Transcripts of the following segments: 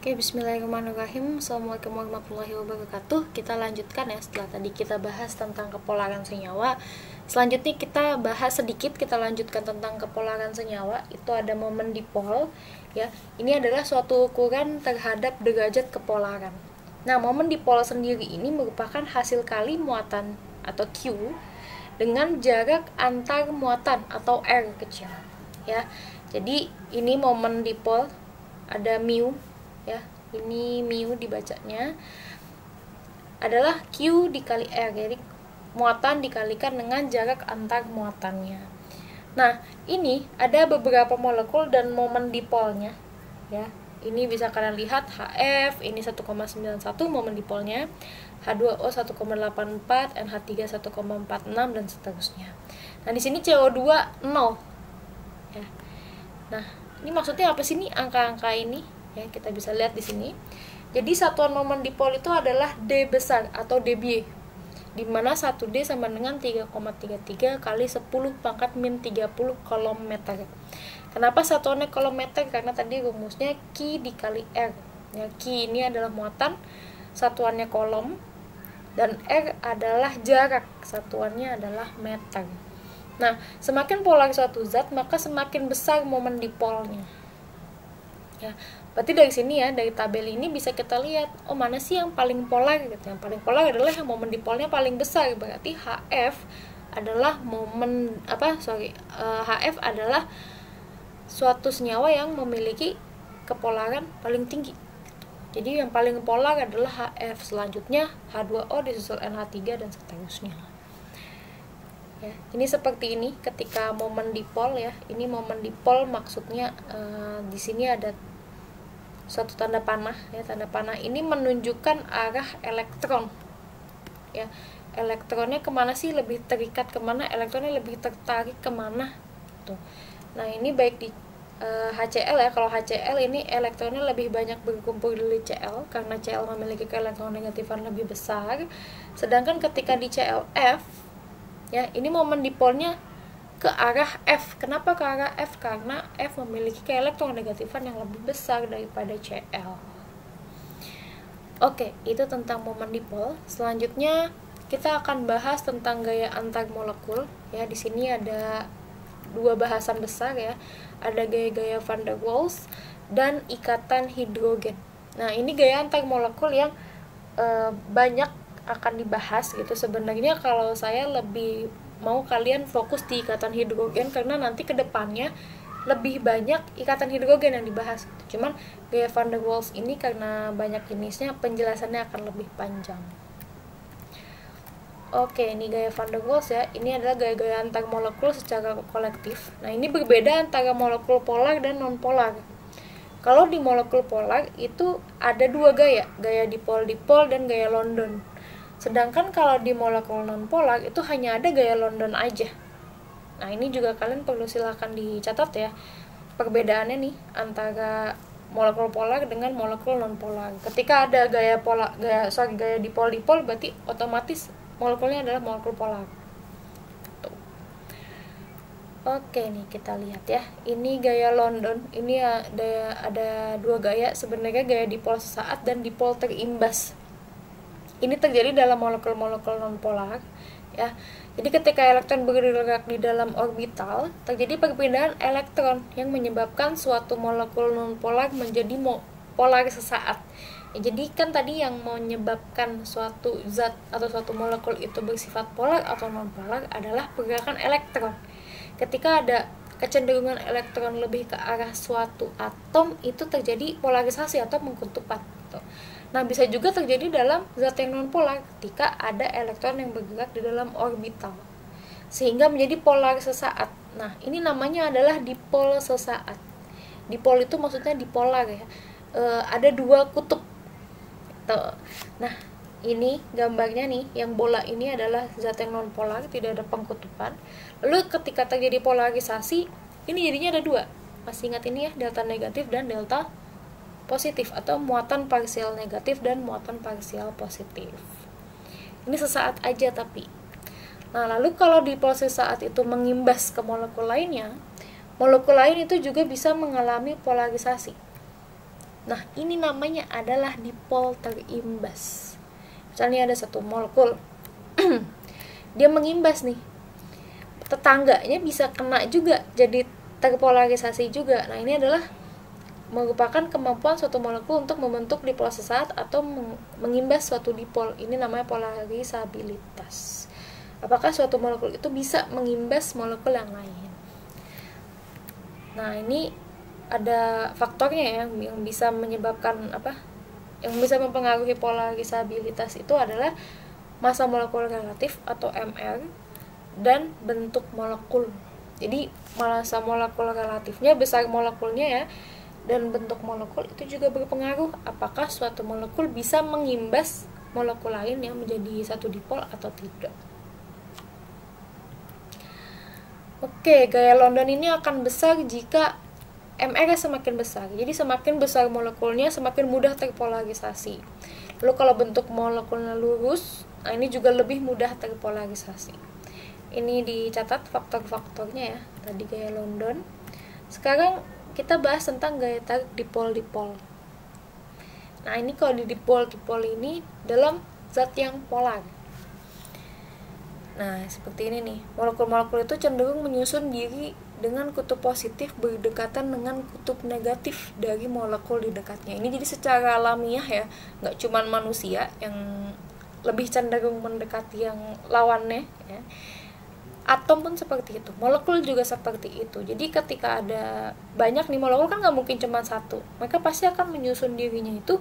Oke, bismillahirrahmanirrahim. Assalamualaikum warahmatullahi wabarakatuh. Kita lanjutkan ya, setelah tadi kita bahas tentang kepolaran senyawa. Selanjutnya kita bahas sedikit, kita lanjutkan tentang kepolaran senyawa. Itu ada momen dipol ya. Ini adalah suatu ukuran terhadap derajat kepolaran. Nah, momen dipol sendiri ini merupakan hasil kali muatan atau Q dengan jarak antar muatan atau R kecil ya. Jadi ini momen dipol, ada mu ya, ini mu dibacanya adalah Q dikali R, jadi muatan dikalikan dengan jarak antar muatannya. Nah, ini ada beberapa molekul dan momen dipolnya ya. Ini bisa kalian lihat, HF ini 1,91 momen dipolnya, H2O 1,84, NH3 1,46 dan seterusnya. Nah, di sini CO2 0 ya. Nah, ini maksudnya apa sih nih angka-angka ini? Ya, kita bisa lihat di sini. Jadi satuan momen dipol itu adalah D besar atau dBA, di mana 1D sama dengan 3,33 kali 10 pangkat min 30 km. Kenapa satuannya kilometer? Karena tadi rumusnya Q dikali R. Ya, Q ini adalah muatan, satuannya kolom, dan R adalah jarak, satuannya adalah meter. Nah, semakin polar suatu zat, maka semakin besar momen dipolnya. Ya, berarti dari sini ya, dari tabel ini bisa kita lihat, oh mana sih yang paling polar gitu. Yang paling polar adalah yang momen dipolnya paling besar, berarti HF adalah HF adalah suatu senyawa yang memiliki kepolaran paling tinggi. Jadi yang paling polar adalah HF, selanjutnya H2O disusul NH3 dan seterusnya. Ya, ini seperti ini ketika momen dipol ya. Ini momen dipol maksudnya di sini ada suatu tanda panah ya. Tanda panah ini menunjukkan arah elektron ya. Elektronnya kemana sih, lebih terikat kemana, elektronnya lebih tertarik kemana tuh. Nah, ini baik di HCl ya. Kalau HCl ini elektronnya lebih banyak berkumpul di Cl karena Cl memiliki elektronegatifan lebih besar. Sedangkan ketika di ClF ya, ini momen dipolnya ke arah F. Kenapa ke arah F? Karena F memiliki elektronegatifan yang lebih besar daripada Cl. Oke, itu tentang momen dipol. Selanjutnya kita akan bahas tentang gaya antar molekul ya. Di sini ada dua bahasan besar ya. Ada gaya-gaya van der Waals dan ikatan hidrogen. Nah, ini gaya antar molekul yang banyak akan dibahas gitu. Sebenarnya kalau saya lebih mau kalian fokus di ikatan hidrogen karena nanti kedepannya lebih banyak ikatan hidrogen yang dibahas gitu. Cuman gaya van der Waals ini karena banyak jenisnya, penjelasannya akan lebih panjang. Oke, ini gaya van der Waals ya. Ini adalah gaya-gaya antar molekul secara kolektif. Nah, ini berbeda antara molekul polar dan non-polar. Kalau di molekul polar itu ada dua gaya, gaya dipol-dipol dan gaya London. Sedangkan kalau di molekul non-polar itu hanya ada gaya London aja. Nah, ini juga kalian perlu silahkan dicatat ya, perbedaannya nih antara molekul polar dengan molekul non-polar. Ketika ada gaya dipol-dipol, berarti otomatis molekulnya adalah molekul polar. Tuh. Oke nih, kita lihat ya. Ini gaya London. Ini ada dua gaya, sebenarnya gaya dipol sesaat dan dipol terimbas. Ini terjadi dalam molekul-molekul non-polar ya. Jadi ketika elektron bergerak di dalam orbital, terjadi perpindahan elektron yang menyebabkan suatu molekul non-polar menjadi polar sesaat. Ya, jadi kan tadi yang menyebabkan suatu zat atau suatu molekul itu bersifat polar atau non-polar adalah pergerakan elektron. Ketika ada kecenderungan elektron lebih ke arah suatu atom, itu terjadi polarisasi atau mengkutupan gitu. Nah, bisa juga terjadi dalam zat yang non-polar ketika ada elektron yang bergerak di dalam orbital, sehingga menjadi polar sesaat. Nah, ini namanya adalah dipol sesaat. Dipol itu maksudnya dipolar ya. Ada dua kutub. Tuh. Nah, ini gambarnya nih, yang bola ini adalah zat yang non-polar, tidak ada pengkutupan. Lalu ketika terjadi polarisasi, ini jadinya ada dua. Masih ingat ini ya, delta negatif dan delta positif, atau muatan parsial negatif dan muatan parsial positif. Ini sesaat aja tapi. Nah, lalu kalau di proses saat itu mengimbas ke molekul lainnya, molekul lain itu juga bisa mengalami polarisasi. Nah, ini namanya adalah dipol terimbas. Misalnya ada satu molekul dia mengimbas nih, tetangganya bisa kena juga, jadi terpolarisasi juga. Nah, ini adalah merupakan kemampuan suatu molekul untuk membentuk dipol sesaat atau mengimbas suatu dipol. Ini namanya polarisabilitas. Apakah suatu molekul itu bisa mengimbas molekul yang lain? Nah, ini ada faktornya ya yang bisa menyebabkan yang bisa mempengaruhi polarisabilitas itu adalah massa molekul relatif atau MR dan bentuk molekul. Jadi massa molekul relatifnya, besar molekulnya ya, dan bentuk molekul itu juga berpengaruh apakah suatu molekul bisa mengimbas molekul lain yang menjadi satu dipol atau tidak. Oke, gaya London ini akan besar jika MR semakin besar. Jadi semakin besar molekulnya, semakin mudah terpolarisasi. Lalu kalau bentuk molekulnya lurus, nah ini juga lebih mudah terpolarisasi. Ini dicatat faktor-faktornya ya, tadi gaya London. Sekarang kita bahas tentang gaya tarik dipol-dipol. Nah, ini kalau di dipol-dipol ini dalam zat yang polar. Nah, seperti ini nih. Molekul-molekul itu cenderung menyusun diri dengan kutub positif berdekatan dengan kutub negatif dari molekul di dekatnya. Ini jadi secara alamiah ya, nggak cuman manusia yang lebih cenderung mendekati yang lawannya ya. Atom pun seperti itu, molekul juga seperti itu. Jadi ketika ada banyak nih molekul, kan nggak mungkin cuma satu, mereka pasti akan menyusun dirinya itu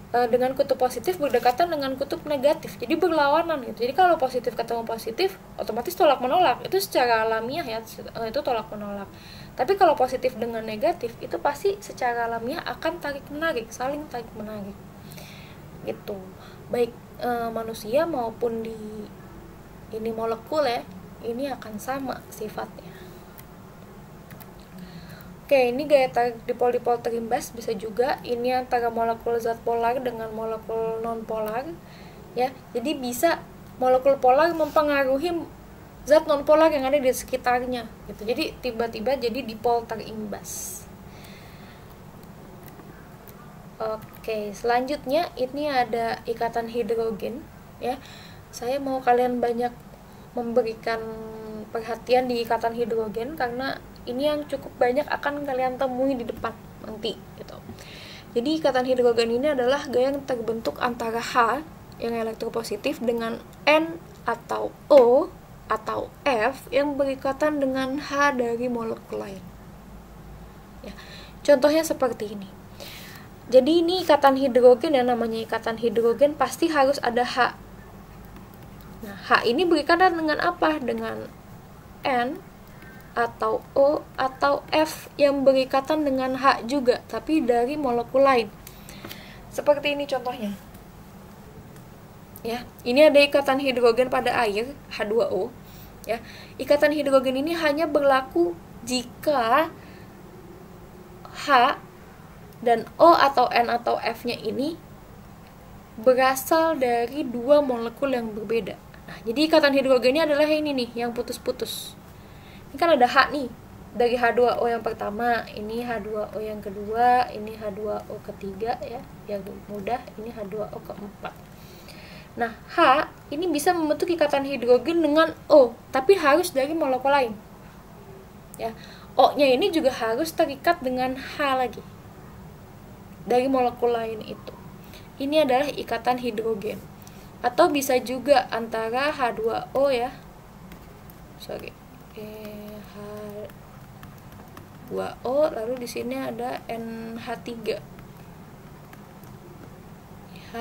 dengan kutub positif berdekatan dengan kutub negatif, jadi berlawanan gitu. Jadi kalau positif ketemu positif, otomatis tolak menolak, itu secara alamiah ya, itu tolak menolak. Tapi kalau positif dengan negatif, itu pasti secara alamiah akan tarik menarik, saling tarik menarik gitu, baik manusia maupun di ini molekul ya, ini akan sama sifatnya. Oke, ini gaya tarik dipol-dipol terimbas bisa juga ini antara molekul zat polar dengan molekul non polar ya. Jadi bisa molekul polar mempengaruhi zat non polar yang ada di sekitarnya gitu. Jadi tiba-tiba jadi dipol terimbas. Oke, selanjutnya ini ada ikatan hidrogen ya. Saya mau kalian banyak memberikan perhatian di ikatan hidrogen karena ini yang cukup banyak akan kalian temui di depan nanti gitu. Jadi ikatan hidrogen ini adalah gaya yang terbentuk antara H yang elektropositif dengan N atau O atau F yang berikatan dengan H dari molekul lain. Ya. Contohnya seperti ini. Jadi ini ikatan hidrogen, yang namanya ikatan hidrogen pasti harus ada H. Nah, H ini berikatan dengan apa? Dengan N atau O atau F yang berikatan dengan H juga, tapi dari molekul lain. Seperti ini contohnya. Ya, ini ada ikatan hidrogen pada air, H2O. Ya, ikatan hidrogen ini hanya berlaku jika H dan O atau N atau F-nya ini berasal dari dua molekul yang berbeda. Nah, jadi ikatan hidrogennya adalah ini nih, yang putus-putus. Ini kan ada H nih, dari H2O yang pertama, ini H2O yang kedua, ini H2O ketiga ya, biar mudah, ini H2O keempat. Nah, H ini bisa membentuk ikatan hidrogen dengan O, tapi harus dari molekul lain. Ya, O-nya ini juga harus terikat dengan H lagi, dari molekul lain itu. Ini adalah ikatan hidrogen. Atau bisa juga antara H2O ya. H2O, lalu di sini ada NH3. H,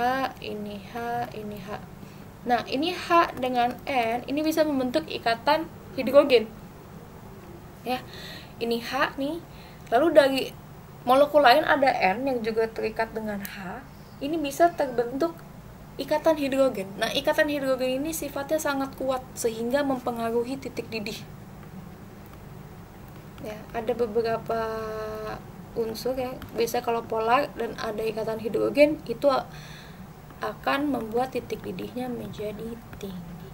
ini H, ini H. Nah, ini H dengan N, ini bisa membentuk ikatan hidrogen. Ya. Ini H nih. Lalu dari molekul lain ada N yang juga terikat dengan H. Ini bisa terbentuk ikatan hidrogen. Nah, ikatan hidrogen ini sifatnya sangat kuat sehingga mempengaruhi titik didih. Ya, ada beberapa unsur ya. Biasanya kalau polar dan ada ikatan hidrogen itu akan membuat titik didihnya menjadi tinggi.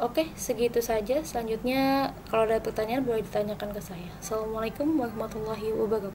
Oke, segitu saja. Selanjutnya kalau ada pertanyaan boleh ditanyakan ke saya. Assalamualaikum warahmatullahi wabarakatuh.